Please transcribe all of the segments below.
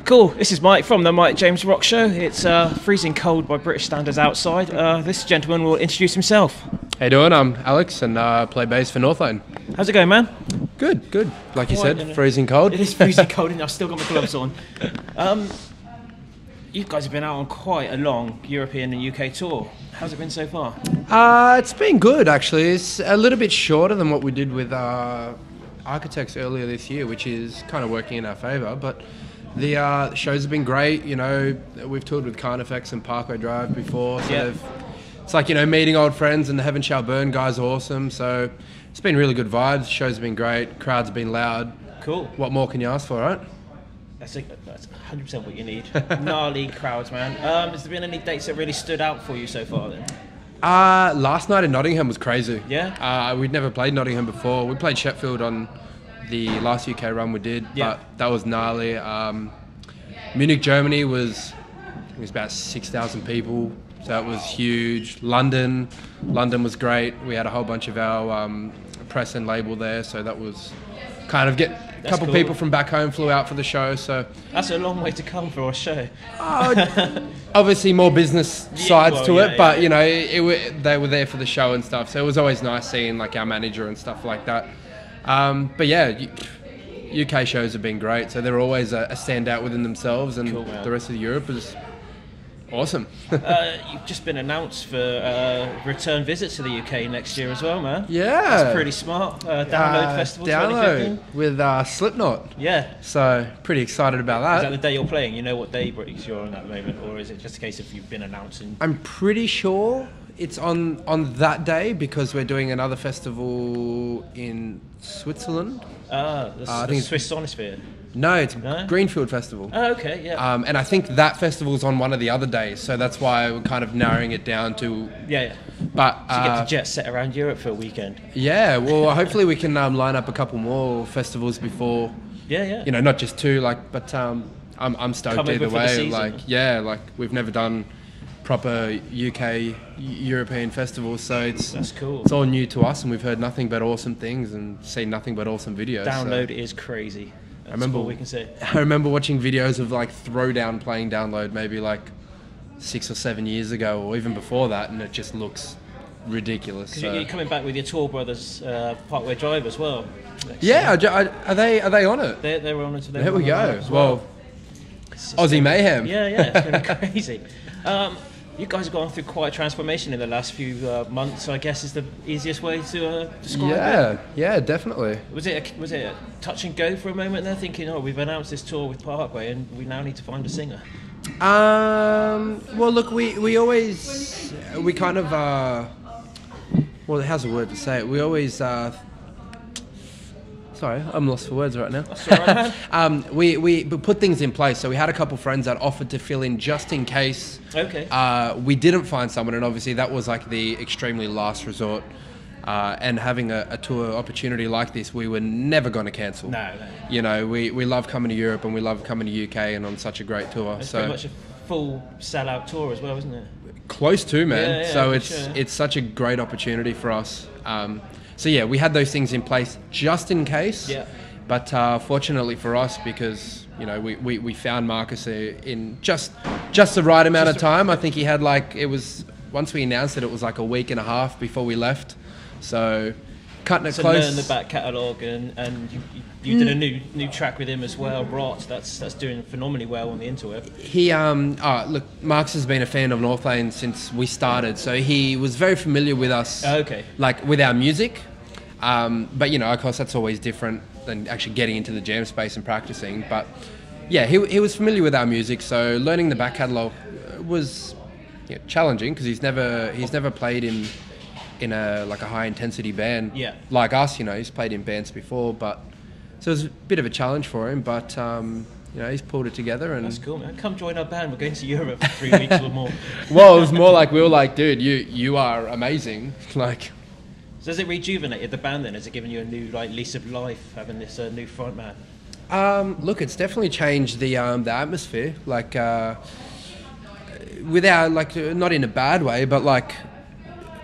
Cool, this is Mike from the Mike James Rock Show. It's freezing cold by British standards outside. This gentleman will introduce himself. How you doing? I'm Alex and play bass for Northlane. How's it going, man? Good, good. Like you said, freezing cold. It is freezing cold and I've still got my gloves on. You guys have been out on quite a long European and UK tour. How's it been so far? It's been good, actually. It's a little bit shorter than what we did with Architects earlier this year, which is kind of working in our favour. But the shows have been great. You know, we've toured with Carnifex and Parkway Drive before, so it's like, you know, meeting old friends, and the Heaven Shall Burn guys are awesome. So it's been really good vibes. Shows have been great. Crowds have been loud. Cool. What more can you ask for, right? That's 100% what you need. Gnarly crowds, man. Has there been any dates that really stood out for you so far then? Last night in Nottingham was crazy. Yeah? We'd never played Nottingham before. We played Sheffield on the last UK run we did, but that was gnarly. Munich, Germany was about 6,000 people, so it was huge. London was great. We had a whole bunch of our press and label there, so that was kind of a couple cool. People from back home flew out for the show. So that's a long way to come for a show. Obviously more business sides to it, but you know, they were there for the show and stuff, so it was always nice seeing like our manager and stuff like that. But yeah, UK shows have been great, so they're always a standout within themselves, and cool, the rest of Europe is awesome. You've just been announced for return visits to the UK next year as well, man. Yeah, that's pretty smart. Download Festival 2015 with Slipknot. Yeah, so pretty excited about that. Is that the day you're playing? You know what day breaks you're on at the moment, or is it just a case of you've been announcing? I'm pretty sure it's on that day, because we're doing another festival in Switzerland. I think Swiss Sonosphere. No, it's Greenfield Festival. Oh, okay, yeah. And I think that festival's on one of the other days, so that's why we're kind of narrowing it down to... Yeah. But so you get to jet set around Europe for a weekend. Yeah, well, hopefully we can line up a couple more festivals before... Yeah. You know, not just two, but I'm stoked either way. Like we've never done proper UK European festivals, so that's cool. It's all new to us, and we've heard nothing but awesome things and seen nothing but awesome videos. Download is crazy. That's all we can say. I remember watching videos of like Throwdown playing Download maybe like 6 or 7 years ago, or even before that, and it just looks ridiculous. Because you're coming back with your tour brothers, Parkway Drive as well. Yeah, are they on it? They're on it. There we go. Well, Aussie Mayhem. Yeah, it's going to be crazy. You guys have gone through quite a transformation in the last few months, I guess is the easiest way to describe it. Yeah, definitely. Was it a touch and go for a moment there, thinking, oh, we've announced this tour with Parkway and we now need to find a singer? Well, look, we always, we kind of, well, how's the word to say it? We always... Sorry, I'm lost for words right now. That's all right, man. We put things in place. So we had a couple friends that offered to fill in just in case we didn't find someone, and obviously that was like the extremely last resort. And having a tour opportunity like this, we were never going to cancel. No. You know, we love coming to Europe, and we love coming to UK and on such a great tour. It's pretty much a full sellout tour as well, isn't it? Close to, man. Yeah, so it's such a great opportunity for us. So yeah, we had those things in place just in case. Yeah. But fortunately for us, because you know we found Marcus in just the right amount of time. I think he had once we announced it was like a week and a half before we left. So cutting it close. Learn the back catalogue, and you did a new track with him as well, Rot. That's doing phenomenally well on the interweb. He look, Marcus has been a fan of Northlane since we started, so he was very familiar with us. Like with our music. But you know, of course, that's always different than actually getting into the jam space and practicing. But yeah, he was familiar with our music, so learning the back catalogue was challenging, because he's never played in a high intensity band like us. You know, he's played in bands before, but so it was a bit of a challenge for him. But you know, he's pulled it together, and that's cool, man. Come join our band. We're going to Europe for 3 weeks or more. Well, it was more like we were like, dude, you are amazing. Like. So has it rejuvenated the band then? Has it given you a new lease of life, having this new frontman? Look, it's definitely changed the atmosphere. Like with our not in a bad way, but like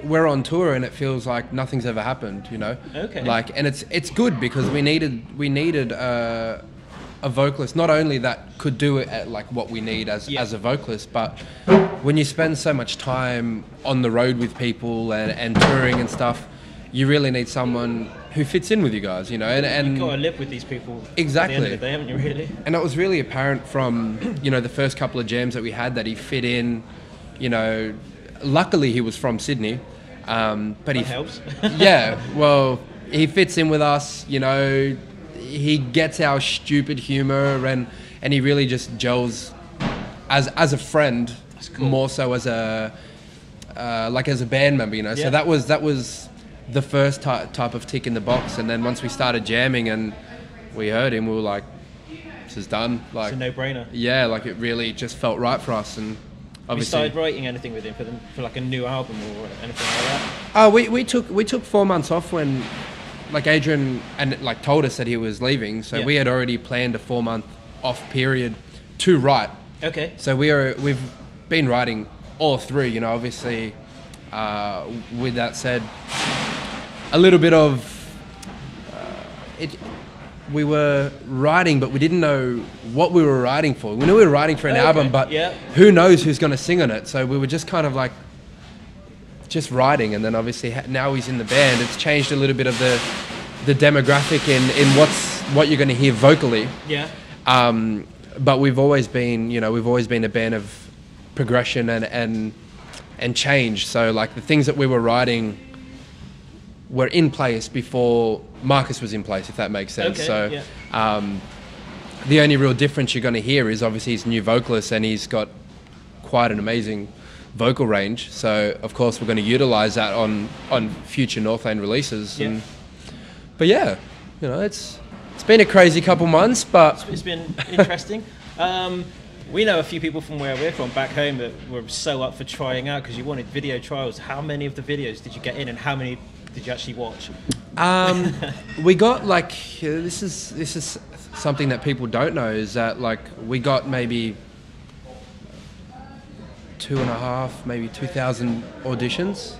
we're on tour and it feels like nothing's ever happened. You know. Okay. And it's good, because we needed a vocalist, not only that could do it at like what we need as a vocalist, but when you spend so much time on the road with people and touring and stuff, you really need someone who fits in with you guys, you know. And you've got to live with these people. Exactly. At the end of the day, haven't you, really? And it was really apparent from, you know, the first couple of jams that we had that he fit in, you know. Luckily, he was from Sydney. But that helps. Yeah, well, he fits in with us, you know. He gets our stupid humour and he really just gels as a friend, more so as a like as a band member, you know. So that was the first type of tick in the box. And then once we started jamming and we heard him, we were like, this is done. Like, it's a no-brainer. Yeah, like it really just felt right for us. And obviously, have you started writing anything with him for like a new album or anything like that? We took 4 months off when, like, Adrian told us that he was leaving, so we had already planned a 4-month off period to write. Okay. So we've been writing all through, you know. Obviously, with that said, a little bit of we were writing, but we didn't know what we were writing for. We knew we were writing for an album, but who knows who's going to sing on it? So we were just kind of like just writing, and then obviously now he's in the band. It's changed a little bit of the demographic in what you're going to hear vocally. Yeah. But we've always been a band of progression and change. So like the things that we were writing were in place before Marcus was in place, if that makes sense. Okay, so the only real difference you're going to hear is obviously he's a new vocalist and he's got quite an amazing vocal range. So of course we're going to utilize that on future Northlane releases. Yeah. But yeah, you know, it's been a crazy couple months, but it's been interesting. We know a few people from where we're from back home that were so up for trying out because you wanted video trials. How many of the videos did you get in, and how many did you actually watch? We got like this is something that people don't know, is that like we got maybe 2.5, maybe 2,000 auditions.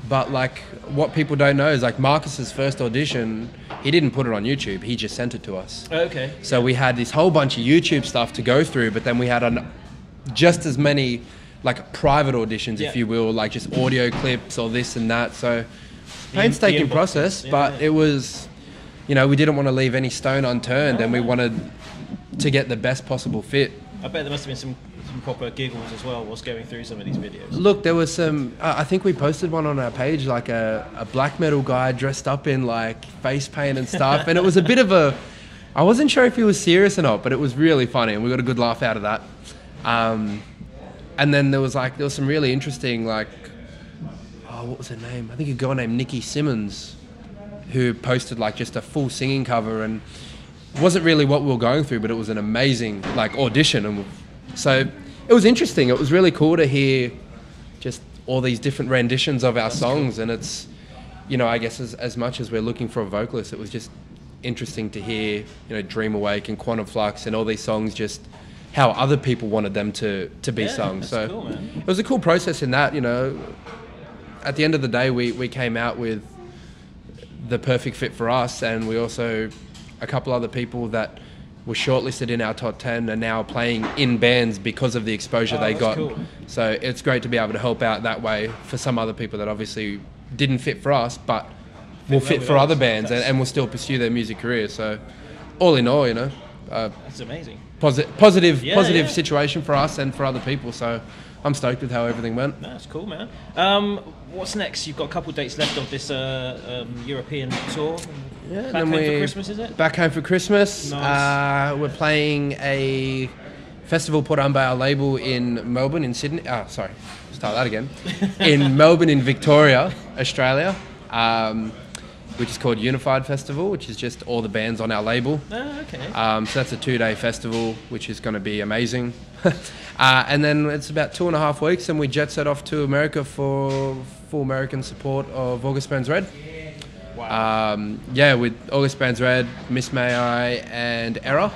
But like what people don't know is like Marcus's first audition, he didn't put it on YouTube. He just sent it to us. Okay. So we had this whole bunch of YouTube stuff to go through, but then we had just as many like private auditions, if you will, like just audio clips or this and that. So painstaking process, but it was, you know, we didn't want to leave any stone unturned, and we wanted to get the best possible fit. I bet there must have been some proper giggles as well whilst going through some of these videos. Look, there was some, I think we posted one on our page, like a black metal guy dressed up in like face paint and stuff, and it was a bit of I wasn't sure if he was serious or not, but it was really funny and we got a good laugh out of that. And then there was some really interesting, like, what was her name? I think a girl named Nikki Simmons who posted like just a full singing cover, and it wasn't really what we were going through, but it was an amazing like audition, and so it was interesting. It was really cool to hear just all these different renditions of our songs, and it's, you know, I guess as much as we're looking for a vocalist, it was just interesting to hear, you know, Dream Awake and Quantum Flux and all these songs, just how other people wanted them to be sung. So cool, man. It was a cool process in that, you know. At the end of the day, we came out with the perfect fit for us, and we also, a couple other people that were shortlisted in our top 10 are now playing in bands because of the exposure they got. Cool. So it's great to be able to help out that way for some other people that obviously didn't fit for us, but will fit for other bands and will still pursue their music career. So all in all, you know, that's amazing. Positive situation for us and for other people. So I'm stoked with how everything went. That's cool, man. What's next? You've got a couple of dates left of this European tour. Yeah, back home for Christmas, is it? Back home for Christmas. Nice. We're playing a festival put on by our label in Melbourne, in Sydney. Start that again. In Melbourne, in Victoria, Australia, which is called Unified Festival, which is just all the bands on our label. Oh, okay. So that's a 2-day festival, which is going to be amazing. And then it's about 2.5 weeks, and we jet set off to America for full American support of August Burns Red. Wow. With August Burns Red, Miss May I, and Error.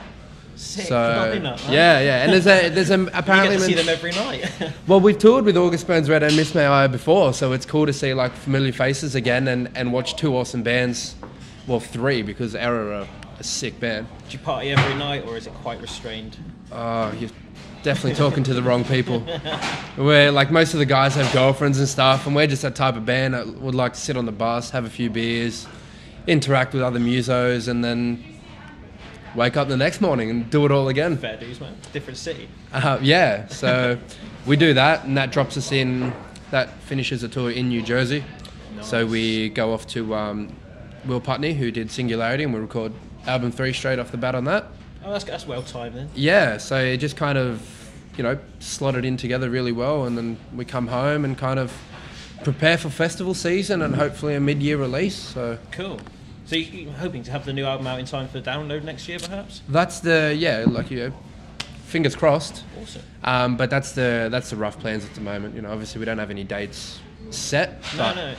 Sick. So Huh? yeah, and there's apparently you get to see them every night. Well, we've toured with August Burns Red and Miss May I before, so it's cool to see like familiar faces again and watch two awesome bands well, 3, because Error are a sick band. Do you party every night, or is it quite restrained? You're definitely talking to the wrong people. We're like, most of the guys have girlfriends and stuff, and we're just that type of band that would like to sit on the bus, have a few beers, interact with other musos, and then wake up the next morning and do it all again. Fair dues, man. Different city. Yeah, so we do that, and that drops us in. That finishes a tour in New Jersey. Nice. So we go off to Will Putney, who did Singularity, and we record album 3 straight off the bat on that. Oh, that's well timed then. Yeah, so it just kind of, slotted in together really well, and then we come home and kind of prepare for festival season and hopefully a mid-year release. So cool. So you're hoping to have the new album out in time for download next year, perhaps? That's fingers crossed. Awesome. But that's the rough plans at the moment. Obviously we don't have any dates set. No.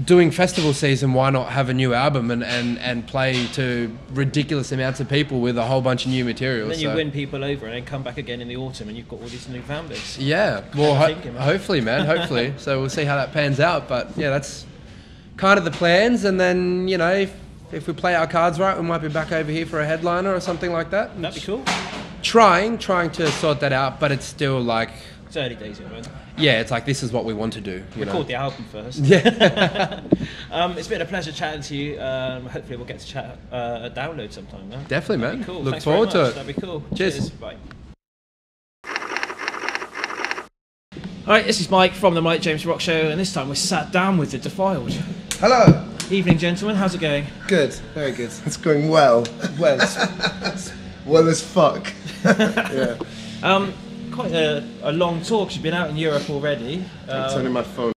Doing festival season, why not have a new album and play to ridiculous amounts of people with a whole bunch of new material? And then you win people over and then come back again in the autumn and you've got all these new fan base. Yeah, well, hopefully, man, hopefully. So we'll see how that pans out. But yeah, that's kind of the plans. And then, if we play our cards right, we might be back over here for a headliner or something like that. That'd be cool. Trying to sort that out, but it's still like... It's early days, right? Yeah, it's like, this is what we want to do. Record the album first. Yeah. It's been a pleasure chatting to you. Hopefully we'll get to chat a download sometime, man. Definitely, That'd man. Cool. Look Thanks forward to it. That'd be cool. Cheers. Bye. Alright, this is Mike from the Mike James Rock Show, and this time we're sat down with the Defiled. Hello. Evening, gentlemen. How's it going? Good. Very good. It's going well. Well, well as fuck. Yeah. Quite a long talk. You've been out in Europe already. I'm turning my phone